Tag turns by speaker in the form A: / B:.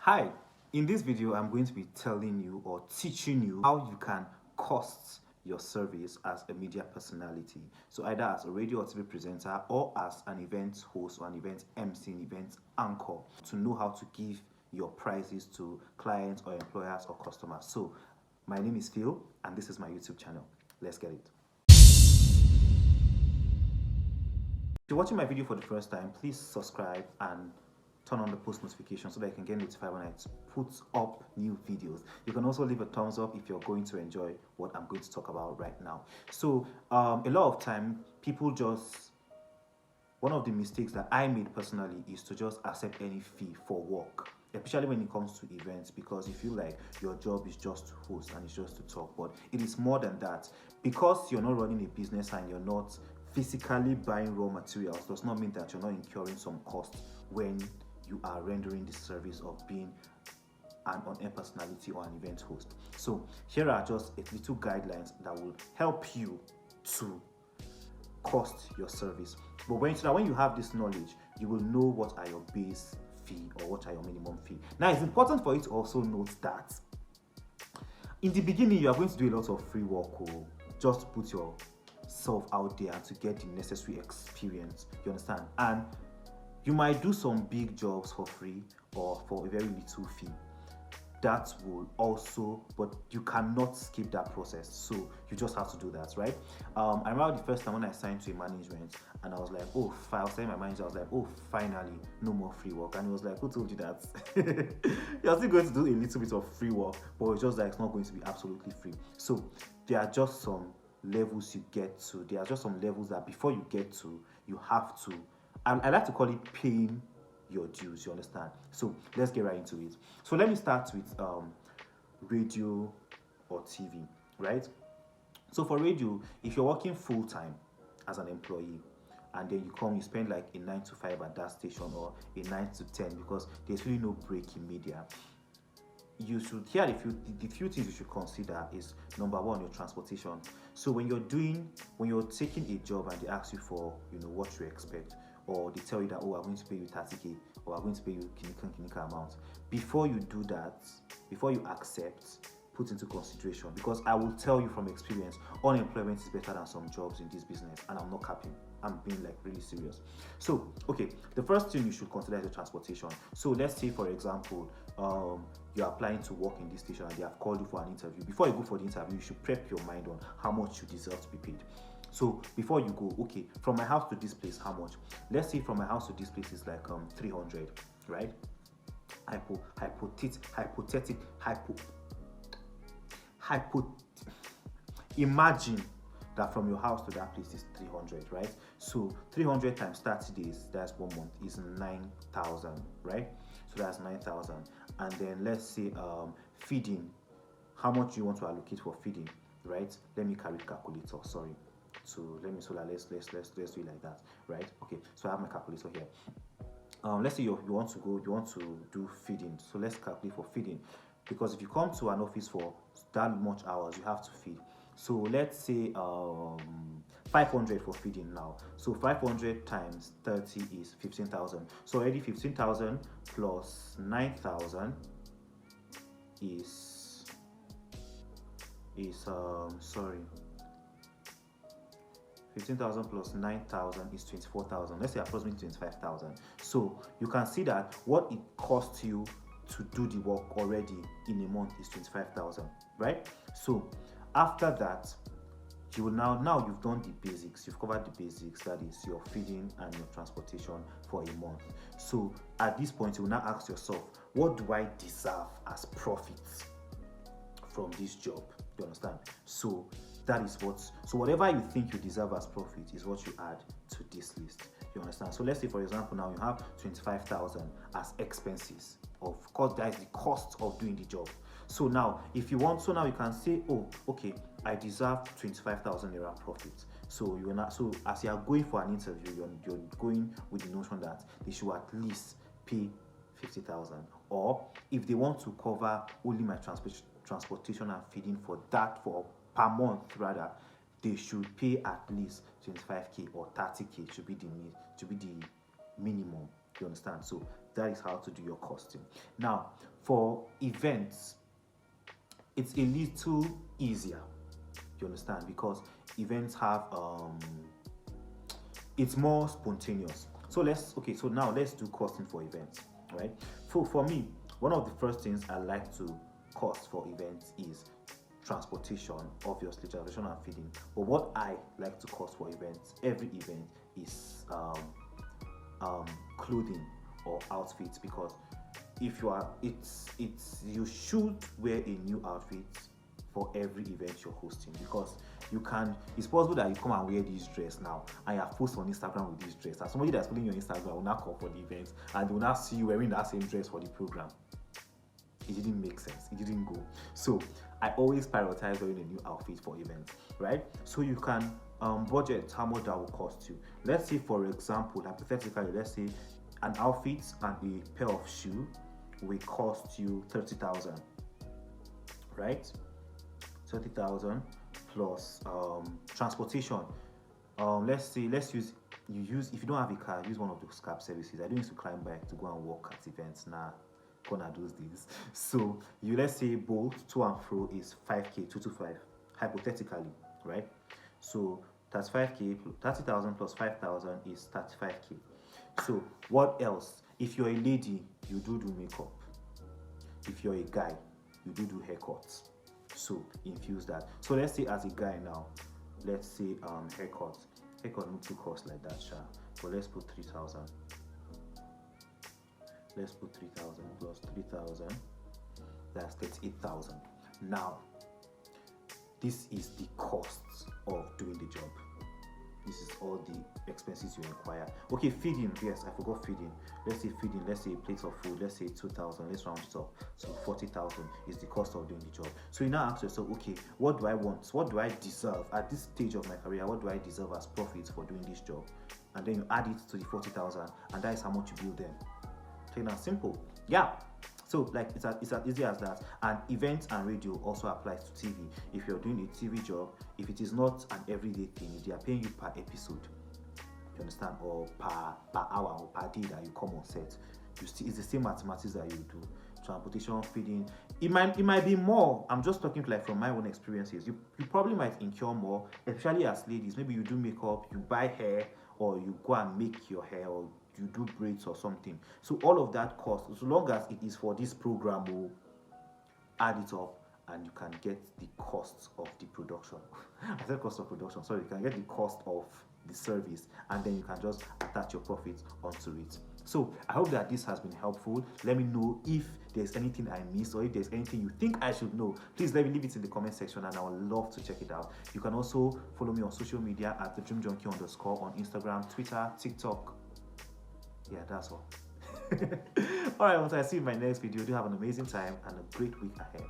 A: Hi, in this video I'm going to be telling you or teaching you how you can cost your service as a media personality. So either as a radio or TV presenter or as an event host or an event MC, an event anchor, to know how to give your prices to clients or employers or customers. So my name is Phil and this is my YouTube channel. Let's get it. If you're watching my video for the first time, please subscribe and turn on the post notification so that you can get notified when I put up new videos. You can also leave a thumbs up if you're going to enjoy what I'm going to talk about right now. So a lot of time people just, one of the mistakes that I made personally is to just accept any fee for work, especially when it comes to events, because you feel like your job is just to host and it's just to talk. But it is more than that. Because you're not running a business and you're not physically buying raw materials does not mean that you're not incurring some cost when you are rendering the service of being an on-air personality or an event host. So here are just a little guidelines that will help you to cost your service. But when you have this knowledge, you will know what are your base fee or what are your minimum fee. Now it's important for you to also note that in the beginning you are going to do a lot of free work or just to put yourself out there and to get the necessary experience. You understand? And you might do some big jobs for free or for a very little fee. That will also, but you cannot skip that process. So you just have to do that, right? I remember the first time when I signed to a management and I was like, oh, I was telling my manager, I was like, oh, finally, no more free work. And he was like, who told you that? You're still going to do a little bit of free work, but it's just like it's not going to be absolutely free. So there are just some levels you get to. There are just some levels that before you get to, you have to, I like to call it paying your dues, you understand? So let's get right into it. So let me start with radio or TV, right? So for radio, if you're working full-time as an employee and then you spend like a 9 to 5 at that station or a 9 to 10 because there's really no break in media, you should hear the few things you should consider is number one, your transportation. So when you're taking a job and they ask you for what you expect, or they tell you that, oh, I'm going to pay you 30k or I'm going to pay you kinika amount, before you do that, before you accept, put into consideration, because I will tell you from experience, unemployment is better than some jobs in this business, and I'm not capping. I'm being like really serious. So, okay, the first thing you should consider is the transportation. So let's say, for example, you're applying to work in this station and they have called you for an interview. Before you go for the interview, you should prep your mind on how much you deserve to be paid. So before you go, okay, from my house to this place, how much? Let's say from my house to this place is like 300, right? Imagine that from your house to that place is 300, right? So 300 times 30 days, that's 1 month, is 9,000, right? So that's 9,000. And then let's say feeding, how much you want to allocate for feeding, right? Let me carry the calculator, sorry. So let's do it like that, right? Okay, so I have my calculator here. Let's say you want to do feeding. So let's calculate for feeding, because if you come to an office for that much hours, you have to feed. So let's say 500 for feeding now. So 500 times 30 is 15,000. So already 15,000 plus 9,000 is 15,000 plus 9,000 is 24,000. Let's say approximately 25,000. So you can see that what it costs you to do the work already in a month is 25,000, right? So after that, you will now you've done the basics. You've covered the basics, that is your feeding and your transportation for a month. So at this point, you will now ask yourself, what do I deserve as profits from this job? You understand? So that is whatever you think you deserve as profit is what you add to this list. You understand? So let's say, for example, now you have 25,000 as expenses. Of course, that is the cost of doing the job. So now, if you want, now you can say, oh, okay, I deserve 25,000 naira profit. So as you are going for an interview, you're going with the notion that they should at least pay 50,000. Or if they want to cover only my transportation and feeding for per month rather, they should pay at least 25k or 30k should be the minimum. You understand? So that is how to do your costing. Now, For events, it's a little easier. You understand? Because events have it's more spontaneous. So now let's do costing for events, right? For me, one of the first things I like to cost for events is transportation, obviously transportation and feeding. But what I like to cost for events, every event, is clothing or outfits, because if you are you should wear a new outfit for every event you're hosting, because it's possible that you come and wear this dress now and you have post on Instagram with this dress, and somebody that's following your Instagram will not come for the event and they will not see you wearing that same dress for the program. It didn't make sense, it didn't go. So I always prioritize wearing a new outfit for events, right? So you can budget how much that will cost you. Let's say, for example, hypothetically, let's say an outfit and a pair of shoes will cost you 30,000, right? 30,000 plus transportation. Let's use if you don't have a car, use one of those cab services. I don't used to climb bike to go and walk at events now. Gonna those days. So let's say both to and fro is 5k, 225, hypothetically, right? So that's 5k, 30,000 plus 5,000 is 35k. So what else? If you're a lady, you do makeup. If you're a guy, you do haircuts. So infuse that. So let's say as a guy now, let's say haircut not too cost like that, sha. But let's put 3,000. Let's put 3,000 plus 3,000. That's 38,000. Now, this is the costs of doing the job. This is all the expenses you require. Okay, feeding. Yes, I forgot feeding. Let's say feeding. Let's say a plate of food. Let's say 2,000. Let's round it up. So 40,000 is the cost of doing the job. So you now ask yourself, okay, what do I want? What do I deserve at this stage of my career? What do I deserve as profits for doing this job? And then you add it to the 40,000, and that is how much you bill them. Plain and simple. Yeah. So like it's as easy as that. And events and radio also applies to TV. If you're doing a TV job, if it is not an everyday thing, if they are paying you per episode, you understand, or per hour or per day that you come on set, it's the same mathematics that you do. Transportation, feeding, it might be more. I'm just talking like from my own experiences. You probably might incur more, especially as ladies. Maybe you do makeup, you buy hair, or you go and make your hair, or you do braids or something. So all of that cost, so long as it is for this program, will add it up and you can get the cost of the production. I said cost of production, sorry, you can get the cost of the service, and then you can just attach your profits onto it. So I hope that this has been helpful. Let me know if there's anything I missed, or if there's anything you think I should know. Please let me leave it in the comment section, and I would love to check it out. You can also follow me on social media at @thedreamjunkie_ on Instagram, Twitter, TikTok. Yeah, that's all. All right, once I see you in my next video, do have an amazing time and a great week ahead.